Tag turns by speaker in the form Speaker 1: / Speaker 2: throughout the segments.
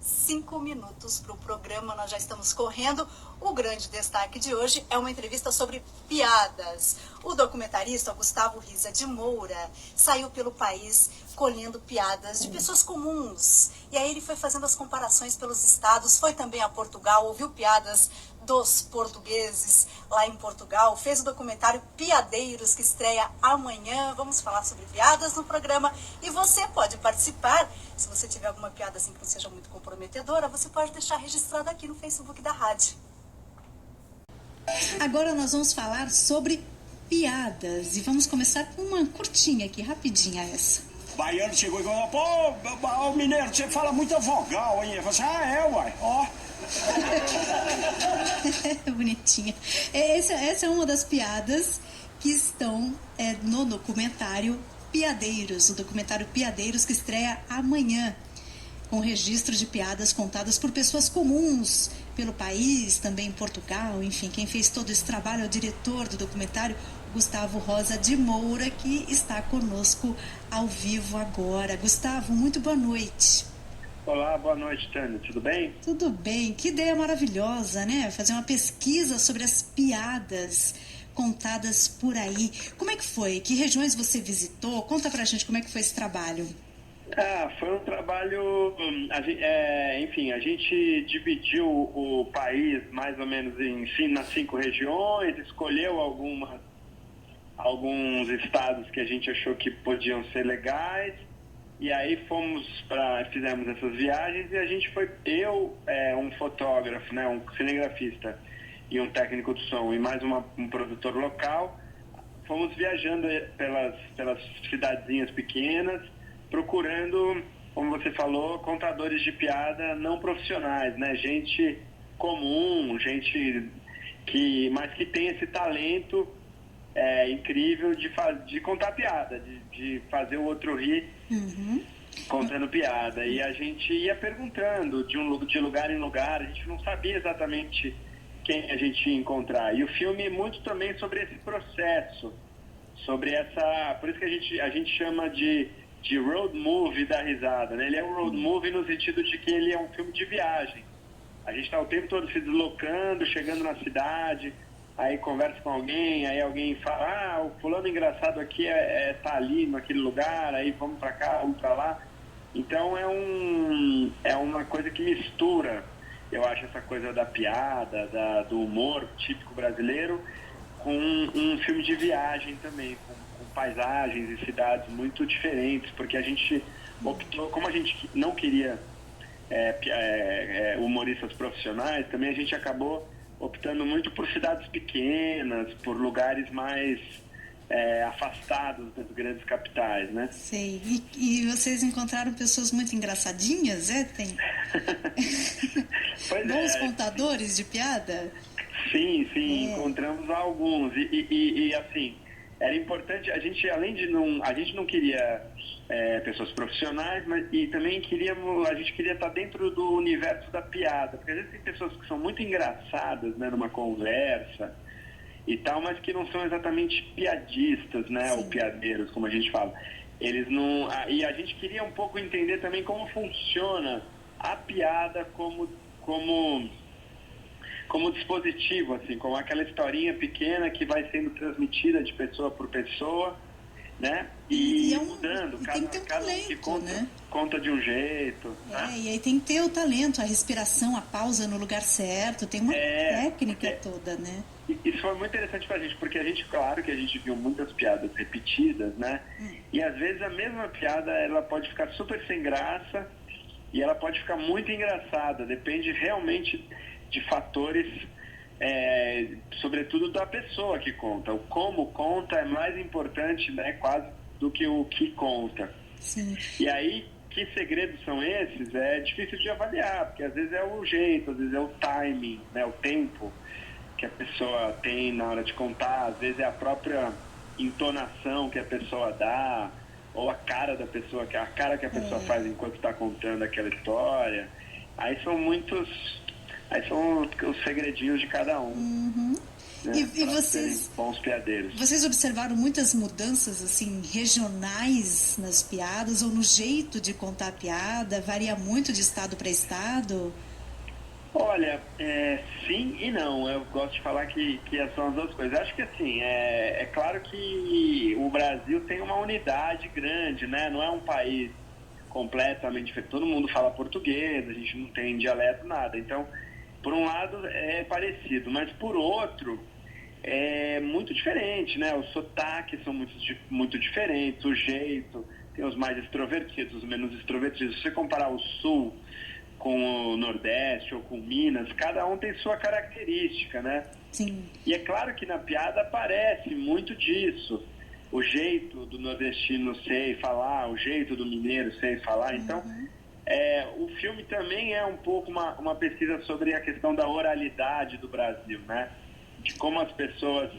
Speaker 1: 5 minutos para o programa, nós já estamos correndo. O grande destaque de hoje é uma entrevista sobre piadas. O documentarista Gustavo Riza de Moura saiu pelo país colhendo piadas de pessoas comuns. E aí ele foi fazendo as comparações pelos estados, foi também a Portugal, ouviu piadas dos portugueses lá em Portugal, fez o documentário Piadeiros, que estreia amanhã. Vamos falar sobre piadas no programa e você pode participar. Se você tiver alguma piada assim que não seja muito comprometedora, você pode deixar registrado aqui no Facebook da rádio.
Speaker 2: Agora nós vamos falar sobre piadas e vamos começar com uma curtinha aqui, rapidinha essa.
Speaker 3: O baiano chegou e falou: pô, mineiro, você fala muita vogal, hein? Eu falei assim: uai, ó.
Speaker 2: Bonitinha. Essa é uma das piadas que estão no documentário Piadeiros, o documentário Piadeiros, que estreia amanhã, com registro de piadas contadas por pessoas comuns pelo país, também em Portugal. Enfim, quem fez todo esse trabalho é o diretor do documentário, Gustavo Rosa de Moura, que está conosco ao vivo agora. Gustavo, muito boa noite.
Speaker 4: Olá, boa noite, Tânia. Tudo bem?
Speaker 2: Tudo bem. Que ideia maravilhosa, né? Fazer uma pesquisa sobre as piadas contadas por aí. Como é que foi? Que regiões você visitou? Conta pra gente como é que foi esse trabalho.
Speaker 4: Foi um trabalho, enfim, a gente dividiu o país mais ou menos nas 5 regiões, escolheu alguns estados que a gente achou que podiam ser legais, e aí fizemos essas viagens e a gente foi, um fotógrafo, né, um cinegrafista e um técnico de som e mais um produtor local, fomos viajando pelas cidadezinhas pequenas, procurando, como você falou, contadores de piada não profissionais, né? Gente comum, gente mas que tem esse talento incrível de contar piada, de fazer o outro rir contando piada. E a gente ia perguntando de lugar em lugar, a gente não sabia exatamente quem a gente ia encontrar. E o filme é muito também sobre esse processo, por isso que a gente chama de road movie da risada, né? Ele é um road movie no sentido de que ele é um filme de viagem. A gente está o tempo todo se deslocando, chegando na cidade, aí conversa com alguém, aí alguém fala: o fulano engraçado aqui tá ali naquele lugar, aí vamos para cá, vamos para lá. Então é uma coisa que mistura, eu acho, essa coisa da piada, do humor típico brasileiro com um filme de viagem também, com paisagens e cidades muito diferentes, porque a gente optou, como a gente não queria humoristas profissionais, também a gente acabou optando muito por cidades pequenas, por lugares mais afastados das grandes capitais, né?
Speaker 2: Sei. E vocês encontraram pessoas muito engraçadinhas, Tem bons contadores de piada?
Speaker 4: Sim, encontramos alguns. E assim, era importante, a gente não queria pessoas profissionais, e também a gente queria estar dentro do universo da piada, porque às vezes tem pessoas que são muito engraçadas, né, numa conversa e tal, mas que não são exatamente piadistas, né? Sim. Ou piadeiros, como a gente fala. Eles não. E a gente queria um pouco entender também como funciona a piada como dispositivo, assim, como aquela historinha pequena que vai sendo transmitida de pessoa por pessoa, né? E mudando, cada um que conta de um jeito. Né?
Speaker 2: E aí tem que ter o talento, a respiração, a pausa no lugar certo, tem uma técnica toda, né?
Speaker 4: Isso foi muito interessante pra gente, porque claro que a gente viu muitas piadas repetidas, né? E às vezes a mesma piada, ela pode ficar super sem graça e ela pode ficar muito engraçada, depende realmente de fatores, sobretudo da pessoa que conta. O como conta é mais importante, né, quase, do que o que conta.
Speaker 2: Sim.
Speaker 4: E aí, que segredos são esses? É difícil de avaliar, porque às vezes é o jeito, às vezes é o timing, né, o tempo que a pessoa tem na hora de contar, às vezes é a própria entonação que a pessoa dá, ou a cara da pessoa, a cara que a pessoa faz enquanto está contando aquela história. Aí são os segredinhos de cada um. né,
Speaker 2: E vocês,
Speaker 4: bons piadeiros.
Speaker 2: vocês observaram muitas mudanças assim regionais nas piadas ou no jeito de contar a piada? Varia muito de estado para estado?
Speaker 4: Olha, sim e não. Eu gosto de falar que são as duas coisas. Acho que assim, é claro que o Brasil tem uma unidade grande, né? Não é um país completamente diferente. Todo mundo fala português, a gente não tem dialeto, nada. Então, por um lado é parecido, mas por outro é muito diferente, né? Os sotaques são muito diferentes, o jeito, tem os mais extrovertidos, os menos extrovertidos. Se você comparar o Sul com o Nordeste ou com Minas, cada um tem sua característica, né?
Speaker 2: Sim.
Speaker 4: E é claro que na piada aparece muito disso. O jeito do nordestino sei falar, o jeito do mineiro sei falar. Então, o filme também é um pouco uma pesquisa sobre a questão da oralidade do Brasil, né? De como as pessoas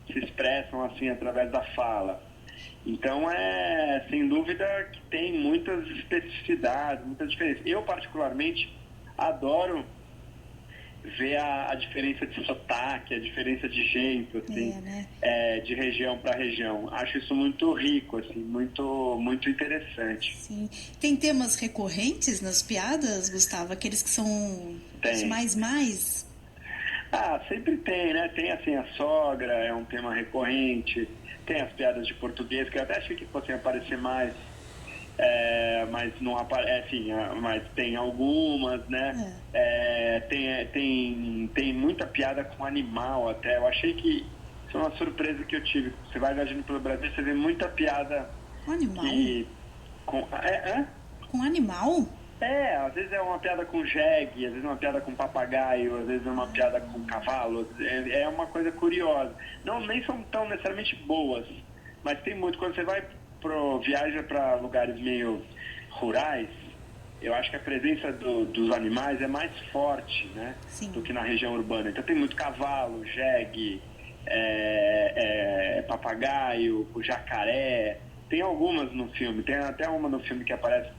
Speaker 4: se expressam assim através da fala. Então, sem dúvida que tem muitas especificidades, muitas diferenças. Eu, particularmente, adoro ver a diferença de sotaque, a diferença de jeito, assim,
Speaker 2: né?
Speaker 4: De região para região. Acho isso muito rico, assim, muito interessante.
Speaker 2: Sim. Tem temas recorrentes nas piadas, Gustavo? Aqueles que são os
Speaker 4: Tem.
Speaker 2: mais?
Speaker 4: Sempre tem, né? Tem, assim, a sogra é um tema recorrente, tem as piadas de português, que eu até achei que fossem aparecer mais, mas não aparece, mas tem algumas, né? Tem muita piada com animal até. Eu achei que isso é uma surpresa que eu tive. Você vai viajando pelo Brasil, você vê muita piada
Speaker 2: Com animal? Com animal?
Speaker 4: Às vezes é uma piada com jegue, às vezes é uma piada com papagaio, às vezes é uma piada com cavalo. É uma coisa curiosa. Nem são tão necessariamente boas, mas tem muito. Quando você viaja para lugares meio rurais, eu acho que a presença dos animais é mais forte, né?
Speaker 2: Sim.
Speaker 4: Do que na região urbana. Então tem muito cavalo, jegue, papagaio, jacaré. Tem algumas no filme, tem até uma no filme que aparece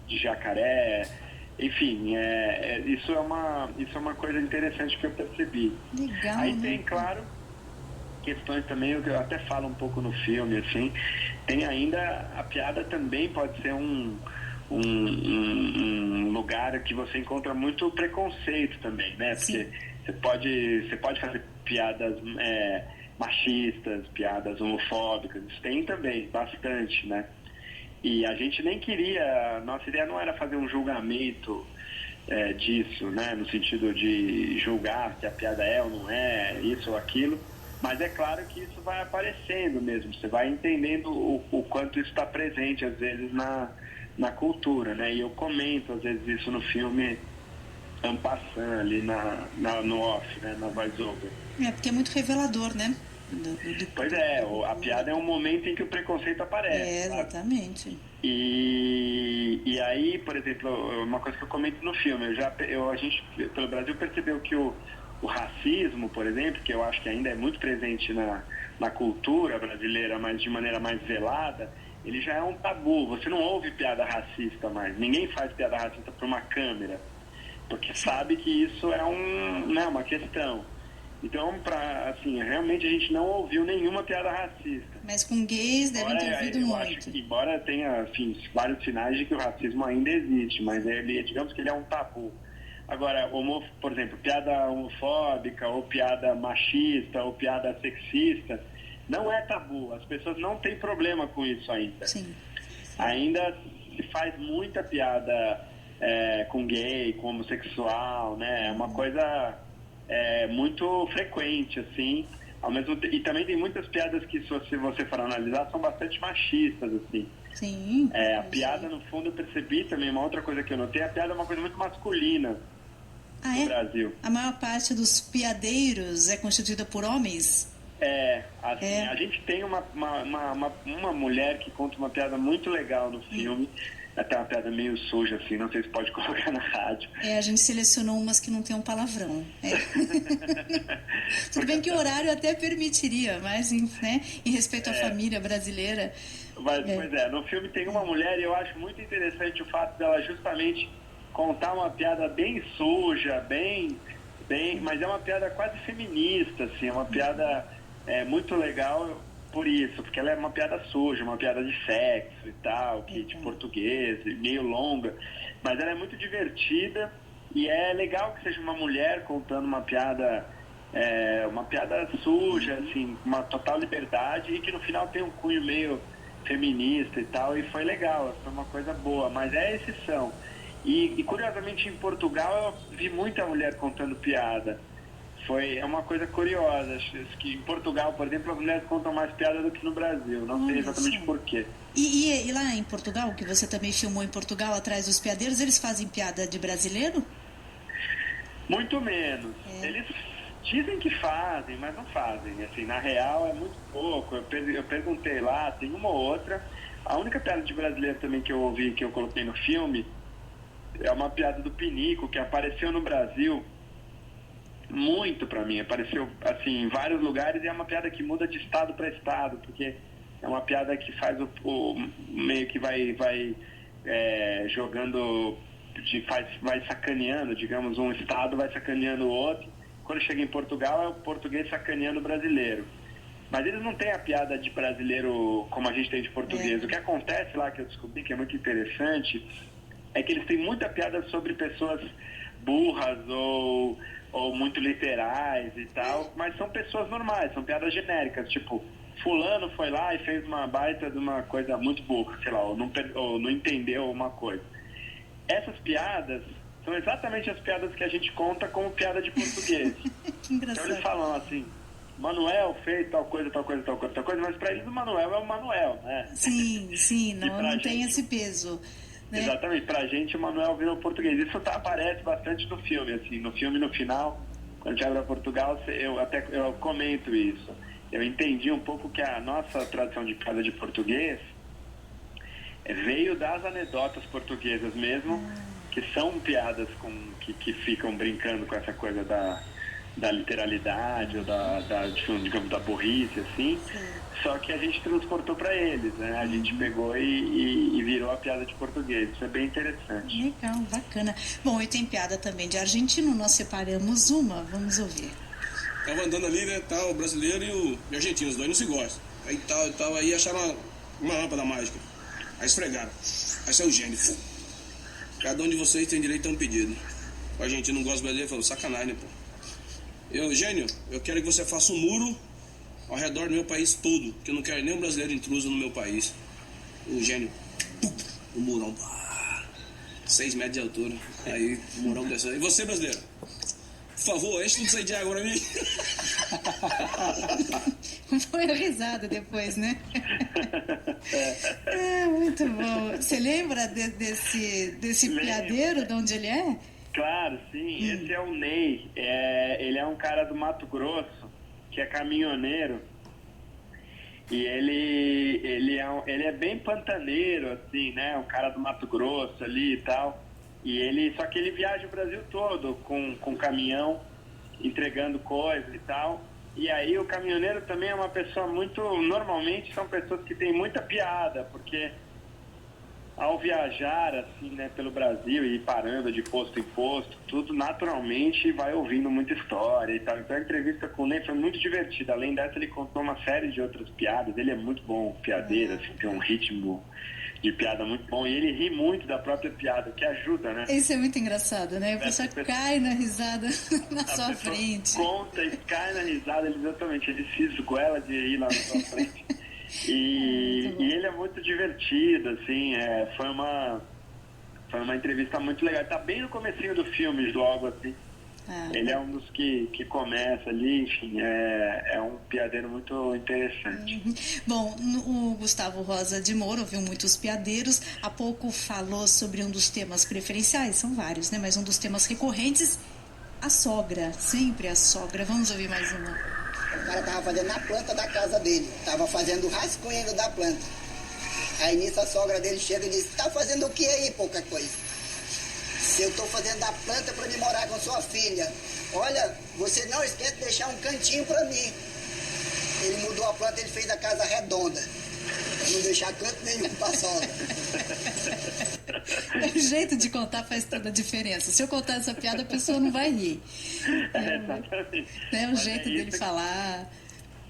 Speaker 4: de jacaré, enfim, isso é uma coisa interessante que eu percebi.
Speaker 2: Legal,
Speaker 4: Aí
Speaker 2: né?
Speaker 4: tem, claro, questões também, eu até falo um pouco no filme, assim, tem ainda, a piada também pode ser um lugar que você encontra muito preconceito também, né? Porque você pode fazer piadas machistas, piadas homofóbicas, isso tem também, bastante, né? E a gente nem queria, nossa ideia não era fazer um julgamento disso, né? No sentido de julgar se a piada é ou não é, isso ou aquilo, mas é claro que isso vai aparecendo mesmo, você vai entendendo o quanto isso está presente, às vezes, na cultura, né? E eu comento, às vezes, isso no filme en passant, ali no off, né? Na voice-over.
Speaker 2: Porque é muito revelador, né?
Speaker 4: Pois a piada é um momento em que o preconceito aparece.
Speaker 2: Exatamente.
Speaker 4: E aí, por exemplo, uma coisa que eu comento no filme, a gente, pelo Brasil, percebeu que o racismo, por exemplo, que eu acho que ainda é muito presente na cultura brasileira, mas de maneira mais velada, ele já é um tabu. Você não ouve piada racista mais. Ninguém faz piada racista para uma câmera, porque sabe que isso é uma questão. Então, realmente a gente não ouviu nenhuma piada racista.
Speaker 2: Mas com gays devem ter ouvido muito.
Speaker 4: Acho que, embora tenha, vários sinais de que o racismo ainda existe, mas digamos que ele é um tabu. Agora, por exemplo, piada homofóbica, ou piada machista, ou piada sexista, não é tabu. As pessoas não têm problema com isso ainda.
Speaker 2: Sim.
Speaker 4: Ainda se faz muita piada com gay, com homossexual, né? É uma coisa muito frequente, assim. E também tem muitas piadas que, se você for analisar, são bastante machistas, assim.
Speaker 2: Sim.
Speaker 4: A piada, no fundo, eu percebi também, uma outra coisa que eu notei, a piada é uma coisa muito masculina no Brasil.
Speaker 2: A maior parte dos piadeiros é constituída por homens?
Speaker 4: A gente tem uma mulher que conta uma piada muito legal no filme, até uma piada meio suja, assim, não sei se pode colocar na rádio.
Speaker 2: A gente selecionou umas que não tem um palavrão. Tudo bem que o horário até permitiria, mas né, em respeito à família brasileira.
Speaker 4: Pois no filme tem uma mulher e eu acho muito interessante o fato dela justamente contar uma piada bem suja, bem mas é uma piada quase feminista, assim, é uma piada muito legal por isso, porque ela é uma piada suja, uma piada de sexo e tal, de português, meio longa, mas ela é muito divertida e é legal que seja uma mulher contando uma piada suja, assim, uma total liberdade e que no final tem um cunho meio feminista e tal, e foi legal, foi uma coisa boa, mas é exceção. E curiosamente em Portugal eu vi muita mulher contando piada. É uma coisa curiosa. Acho que em Portugal, por exemplo, as mulheres contam mais piada do que no Brasil. Não sei exatamente por quê.
Speaker 2: E lá em Portugal, que você também filmou em Portugal, atrás dos piadeiros, eles fazem piada de brasileiro?
Speaker 4: Muito menos. Eles dizem que fazem, mas não fazem. Assim, na real é muito pouco. Eu perguntei lá, tem uma ou outra. A única piada de brasileiro também que eu ouvi, que eu coloquei no filme, é uma piada do Pinico, que apareceu no Brasil muito pra mim. Apareceu assim em vários lugares e é uma piada que muda de estado para estado, porque é uma piada que faz meio que vai jogando, vai sacaneando, digamos, um estado vai sacaneando o outro. Quando chega em Portugal é o português sacaneando o brasileiro. Mas eles não têm a piada de brasileiro como a gente tem de português. O que acontece lá, que eu descobri que é muito interessante, é que eles têm muita piada sobre pessoas burras ou muito literais e tal, mas são pessoas normais, são piadas genéricas, tipo, fulano foi lá e fez uma baita de uma coisa muito burra, sei lá, ou não entendeu uma coisa. Essas piadas são exatamente as piadas que a gente conta como piada de português.
Speaker 2: Que engraçado.
Speaker 4: Então eles falam assim, Manuel fez tal coisa, mas pra eles o Manuel é o Manuel, né?
Speaker 2: Sim, não tem esse peso. Né?
Speaker 4: Exatamente, pra gente o Manuel virou português. Isso aparece bastante no filme, assim, no final, quando a gente abre a Portugal, eu comento isso. Eu entendi um pouco que a nossa tradição de piada de português veio das anedotas portuguesas mesmo, que são piadas que ficam brincando com essa coisa da literalidade ou digamos, da burrice, assim.
Speaker 2: Sim.
Speaker 4: Só que a gente transportou para eles, né? A gente pegou e virou a piada de português. Isso é bem interessante.
Speaker 2: Legal, bacana. Bom, e tem piada também de argentino, nós separamos uma, vamos ouvir.
Speaker 5: Tava andando ali, né, tal, o brasileiro e o argentino, os dois não se gostam. Aí acharam uma lâmpada mágica. Aí esfregaram. Aí saiu o gênio. Cada um de vocês tem direito a um pedido. O argentino não gosta do brasileiro, falou, sacanagem, né, pô? Gênio, eu quero que você faça um muro ao redor do meu país todo, que eu não quero nenhum brasileiro intruso no meu país. O gênio, o murão, 6 metros de altura. Aí o murão desceu. E você, brasileiro? Por favor, enche tudo isso aí de água pra mim.
Speaker 2: Foi a risada depois, né? Muito bom. Você lembra desse piadeiro, de onde ele é?
Speaker 4: Claro, sim. Esse é o Ney. Ele é um cara do Mato Grosso, que é caminhoneiro. E ele é bem pantaneiro, assim, né? Um cara do Mato Grosso ali e tal. Só que ele viaja o Brasil todo com caminhão, entregando coisas e tal. E aí o caminhoneiro também é uma pessoa normalmente são pessoas que têm muita piada, porque ao viajar assim, né, pelo Brasil e ir parando de posto em posto, tudo naturalmente vai ouvindo muita história e tal. Então a entrevista com o Ney foi muito divertida. Além dessa, ele contou uma série de outras piadas. Ele é muito bom piadeiro, assim, tem um ritmo de piada muito bom. E ele ri muito da própria piada, o que ajuda, né?
Speaker 2: Isso é muito engraçado, né? A pessoa cai na risada na sua frente.
Speaker 4: Conta e cai na risada, exatamente. Ele se esguela de rir lá na sua frente. E ele é muito divertido, assim, foi uma entrevista muito legal. Tá bem no comecinho do filme, logo, assim. Ele é um dos que começa ali, enfim, é um piadeiro muito interessante.
Speaker 2: Bom, o Gustavo Rosa de Moura ouviu muitos piadeiros, há pouco falou sobre um dos temas preferenciais, são vários, né? Mas um dos temas recorrentes, a sogra, sempre a sogra. Vamos ouvir mais uma.
Speaker 6: O cara tava fazendo na planta da casa dele, tava fazendo o rascunho da planta. Aí nisso a sogra dele chega e diz, tá fazendo o que aí, pouca coisa? Se eu tô fazendo a planta para me morar com sua filha, olha, você não esquece de deixar um cantinho para mim. Ele mudou a planta, ele fez a casa redonda. não deixar canto nenhum pra sogra.
Speaker 2: O jeito de contar faz toda a diferença. Se eu contar essa piada, a pessoa não vai rir.
Speaker 4: Exatamente.
Speaker 2: O jeito dele falar.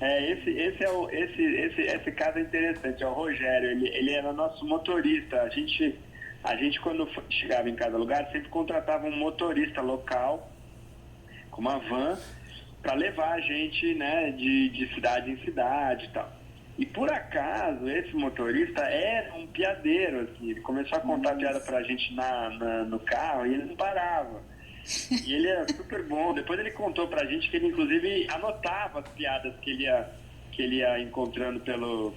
Speaker 4: Esse caso é interessante. É o Rogério, ele era nosso motorista. A gente quando chegava em cada lugar, sempre contratava um motorista local, com uma van, para levar a gente, né, de cidade em cidade e tal. E por acaso, esse motorista era um piadeiro, assim. Ele começou a contar piada pra gente no carro e ele não parava. E ele era super bom. Depois ele contou pra gente que ele, inclusive, anotava as piadas que ele ia encontrando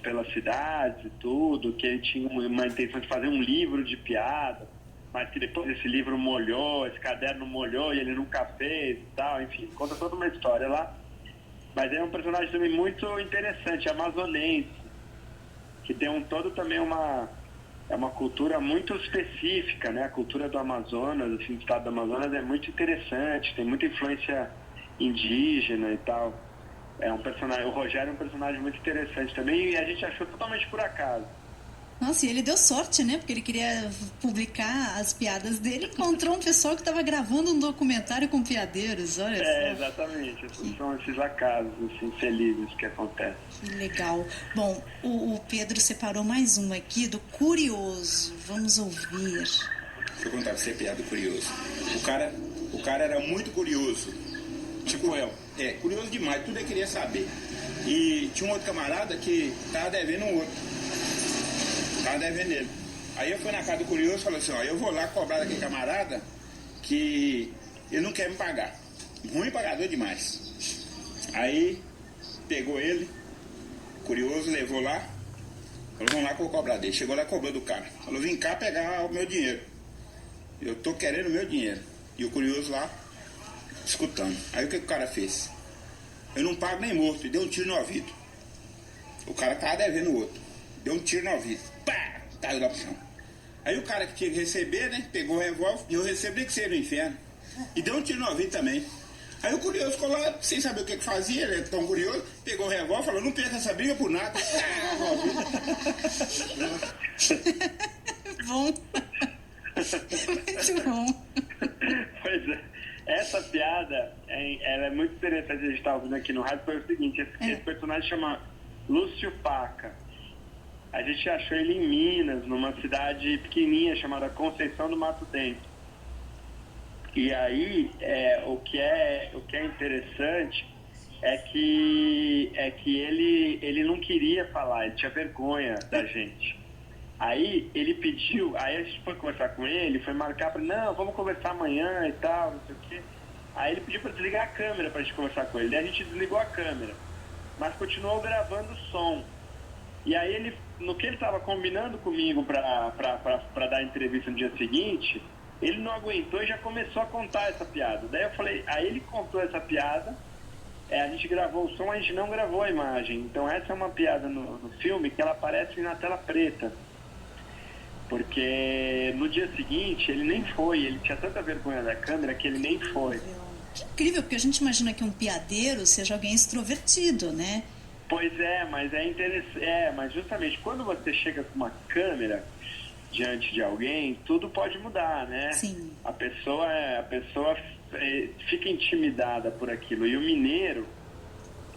Speaker 4: pela cidade e tudo, que ele tinha uma intenção de fazer um livro de piada, mas que depois esse livro molhou, esse caderno molhou e ele nunca fez e tal. Enfim, conta toda uma história lá. Mas é um personagem também muito interessante, amazonense, que tem também uma cultura muito específica, né? A cultura do Amazonas, assim, do estado do Amazonas é muito interessante, tem muita influência indígena e tal. O Rogério é um personagem muito interessante também e a gente achou totalmente por acaso.
Speaker 2: Nossa, e ele deu sorte, né? Porque ele queria publicar as piadas dele, encontrou um pessoal que estava gravando um documentário com piadeiros, olha só.
Speaker 4: Exatamente. São esses acasos, assim, felizes que acontecem.
Speaker 2: Que legal. Bom, o Pedro separou mais um aqui do Curioso. Vamos ouvir.
Speaker 7: Deixa eu contar pra você a piada do Curioso. O cara era muito curioso.
Speaker 5: Tipo eu.
Speaker 7: Curioso demais, tudo ele queria saber. E tinha um outro camarada que tava devendo um outro. Tava devendo ele. Aí eu fui na casa do Curioso e falei assim, eu vou lá cobrar daquele camarada que ele não quer me pagar. Ruim pagador demais. Aí pegou ele, Curioso, levou lá, falou, vamos lá que eu vou cobrar dele. Chegou lá, cobrou do cara. Falou, vem cá pegar o meu dinheiro. Eu tô querendo o meu dinheiro. E o Curioso lá, escutando. Aí o que o cara fez? Eu não pago nem morto. E deu um tiro no ouvido. O cara tava devendo o outro. Deu um tiro no ouvido. Pá! Caiu lá pro chão. Aí o cara que tinha que receber, né? Pegou o revólver. E eu recebo nem que seja no inferno. E deu um tiro no ouvido também. Aí o Curioso ficou lá, sem saber o que fazia. Ele é tão curioso. Pegou o revólver e falou, não perca essa briga por nada.
Speaker 2: Bom. Muito bom.
Speaker 4: Pois é. Essa piada, ela é muito interessante, a gente estava ouvindo aqui no rádio, foi o seguinte, esse personagem chama Lúcio Paca. A gente achou ele em Minas, numa cidade pequenininha chamada Conceição do Mato Dentro. E aí, o que é interessante é que ele não queria falar, ele tinha vergonha da gente. Aí ele pediu, aí a gente foi conversar com ele, foi marcar para não, vamos conversar amanhã e tal, não sei o quê. Aí ele pediu para desligar a câmera para a gente conversar com ele. Daí a gente desligou a câmera, mas continuou gravando o som. E aí no que ele estava combinando comigo para dar entrevista no dia seguinte, ele não aguentou e já começou a contar essa piada. Daí eu falei, aí ele contou essa piada, a gente gravou o som, a gente não gravou a imagem. Então essa é uma piada no filme que ela aparece na tela preta. Porque no dia seguinte ele nem foi, ele tinha tanta vergonha da câmera que ele nem foi.
Speaker 2: Que incrível, porque a gente imagina que um piadeiro seja alguém extrovertido, né?
Speaker 4: Pois é, mas é interessante. Mas justamente quando você chega com uma câmera diante de alguém, tudo pode mudar, né?
Speaker 2: Sim.
Speaker 4: A pessoa fica intimidada por aquilo. E o mineiro,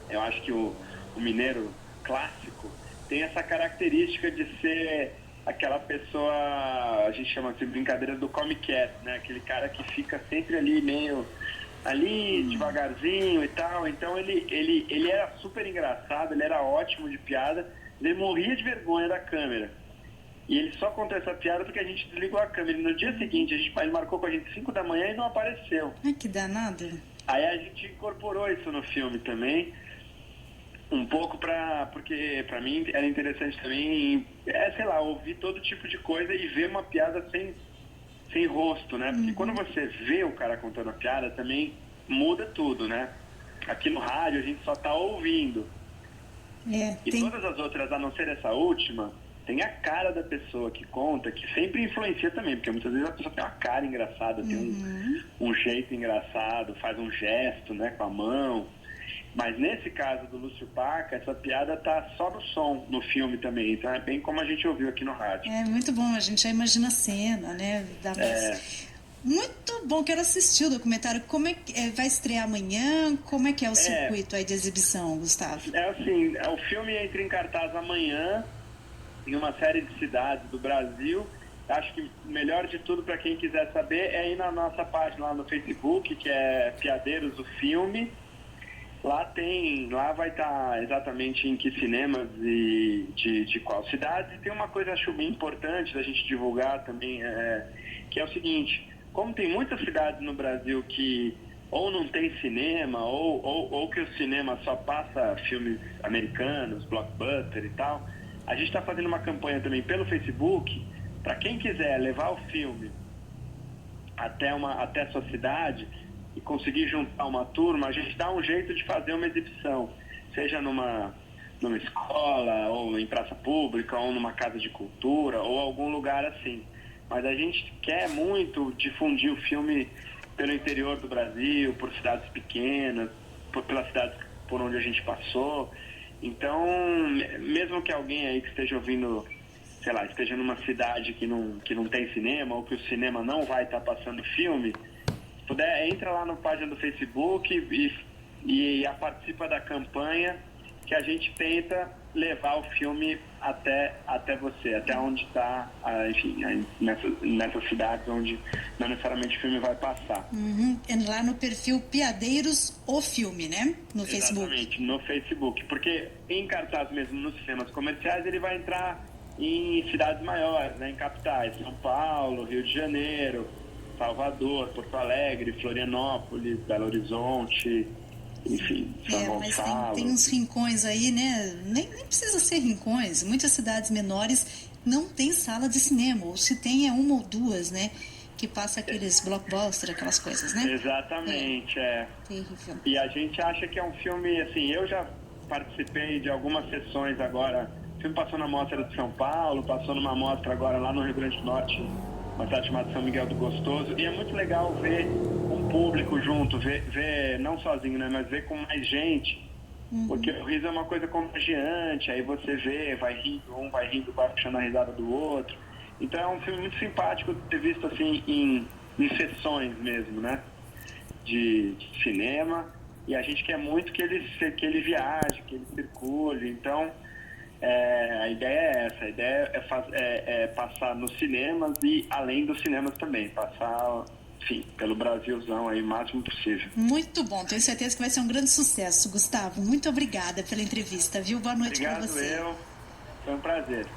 Speaker 4: eu acho que o mineiro clássico tem essa característica de ser aquela pessoa, a gente chama de brincadeira do come quieto, né? Aquele cara que fica sempre ali meio devagarzinho e tal. Então ele era super engraçado, ele era ótimo de piada, ele morria de vergonha da câmera. E ele só contou essa piada porque a gente desligou a câmera. E no dia seguinte, ele marcou com a gente 5 da manhã e não apareceu.
Speaker 2: Ai, que danado.
Speaker 4: Aí a gente incorporou isso no filme também, um pouco porque pra mim era interessante também, sei lá, ouvir todo tipo de coisa e ver uma piada sem rosto, né? Porque quando você vê o cara contando a piada, também muda tudo, né? Aqui no rádio a gente só tá ouvindo. Todas as outras, a não ser essa última, tem a cara da pessoa que conta, que sempre influencia também, porque muitas vezes a pessoa tem uma cara engraçada, tem um jeito engraçado, faz um gesto, né, com a mão. Mas nesse caso do Lúcio Paca, essa piada tá só no som, no filme também. Então é bem como a gente ouviu aqui no rádio.
Speaker 2: É muito bom, a gente já imagina a cena, né? Muito bom, quero assistir o documentário. Como é que vai estrear amanhã? Como é que é o circuito aí de exibição, Gustavo?
Speaker 4: É assim, o filme entra em cartaz amanhã em uma série de cidades do Brasil. Acho que o melhor de tudo para quem quiser saber é ir na nossa página lá no Facebook, que é Piadeiros o Filme. Lá vai estar exatamente em que cinemas e de qual cidade. E tem uma coisa, acho bem importante da gente divulgar também, que é o seguinte: como tem muitas cidades no Brasil que ou não tem cinema, ou que o cinema só passa filmes americanos, blockbuster e tal, a gente está fazendo uma campanha também pelo Facebook, para quem quiser levar o filme até a sua cidade e conseguir juntar uma turma, a gente dá um jeito de fazer uma exibição, seja numa escola, ou em praça pública, ou numa casa de cultura, ou algum lugar assim. Mas a gente quer muito difundir o filme pelo interior do Brasil, por cidades pequenas, pelas cidades por onde a gente passou. Então, mesmo que alguém aí que esteja ouvindo, sei lá, esteja numa cidade que não tem cinema, ou que o cinema não vai estar passando filme, se puder, entra lá na página do Facebook e participa da campanha, que a gente tenta levar o filme até você, até onde está, enfim, nessas cidades onde não necessariamente o filme vai passar.
Speaker 2: Lá no perfil Piadeiros o Filme, né? No Facebook.
Speaker 4: Exatamente, no Facebook, porque em cartaz mesmo nos cinemas comerciais ele vai entrar em cidades maiores, né, em capitais, São Paulo, Rio de Janeiro, Salvador, Porto Alegre, Florianópolis, Belo Horizonte, enfim, São Gonçalo.
Speaker 2: Mas tem uns rincões aí, né? Nem precisa ser rincões. Muitas cidades menores não tem sala de cinema, ou se tem é uma ou duas, né? Que passa aqueles blockbusters, aquelas coisas, né?
Speaker 4: Exatamente,
Speaker 2: Terrível.
Speaker 4: E a gente acha que é um filme, assim, eu já participei de algumas sessões agora. O filme passou na Mostra de São Paulo, passou numa mostra agora lá no Rio Grande do Norte, uma cidade chamada São Miguel do Gostoso, e é muito legal ver um público junto, ver não sozinho, né, mas ver com mais gente, porque o riso é uma coisa contagiante, aí você vê, vai rindo, vai puxando a risada do outro. Então é um filme muito simpático de ter visto assim em sessões mesmo, né, de cinema, e a gente quer muito que ele viaje, que ele circule. Então a ideia é essa, a ideia é passar nos cinemas e além dos cinemas também, passar, enfim, pelo Brasilzão aí o máximo possível.
Speaker 2: Muito bom, tenho certeza que vai ser um grande sucesso, Gustavo. Muito obrigada pela entrevista, viu? Boa noite para você.
Speaker 4: Foi um prazer.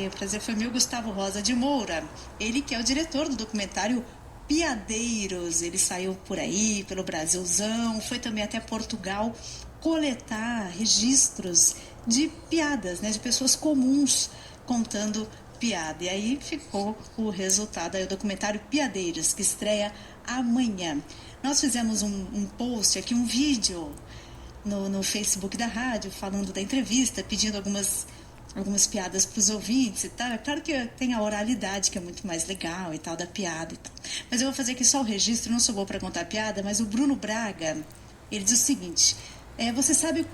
Speaker 2: O prazer foi meu. Gustavo Rosa de Moura, ele que é o diretor do documentário Piadeiros. Ele saiu por aí, pelo Brasilzão, foi também até Portugal coletar registros de piadas, né, de pessoas comuns contando piada. E aí ficou o resultado, aí o documentário Piadeiros, que estreia amanhã. Nós fizemos um post aqui, um vídeo no Facebook da rádio, falando da entrevista, pedindo algumas piadas para os ouvintes e tal. É claro que tem a oralidade, que é muito mais legal e tal, da piada e tal. Mas eu vou fazer aqui só o registro, não sou boa para contar piada, mas o Bruno Braga, ele diz o seguinte: você sabe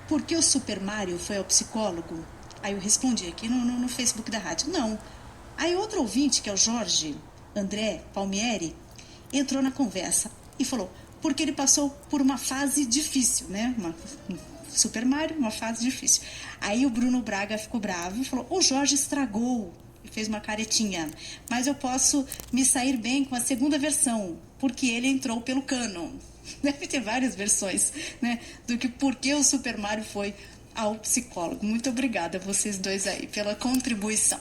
Speaker 2: por que o Super Mario foi ao psicólogo? Aí eu respondi aqui no Facebook da rádio, não. Aí outro ouvinte, que é o Jorge André Palmieri, entrou na conversa e falou, porque ele passou por uma fase difícil, né? Super Mario, uma fase difícil. Aí o Bruno Braga ficou bravo e falou, o Jorge estragou, e fez uma caretinha, mas eu posso me sair bem com a segunda versão, porque ele entrou pelo canon. Deve ter várias versões, né, do que por que o Super Mario foi ao psicólogo. Muito obrigada a vocês dois aí pela contribuição.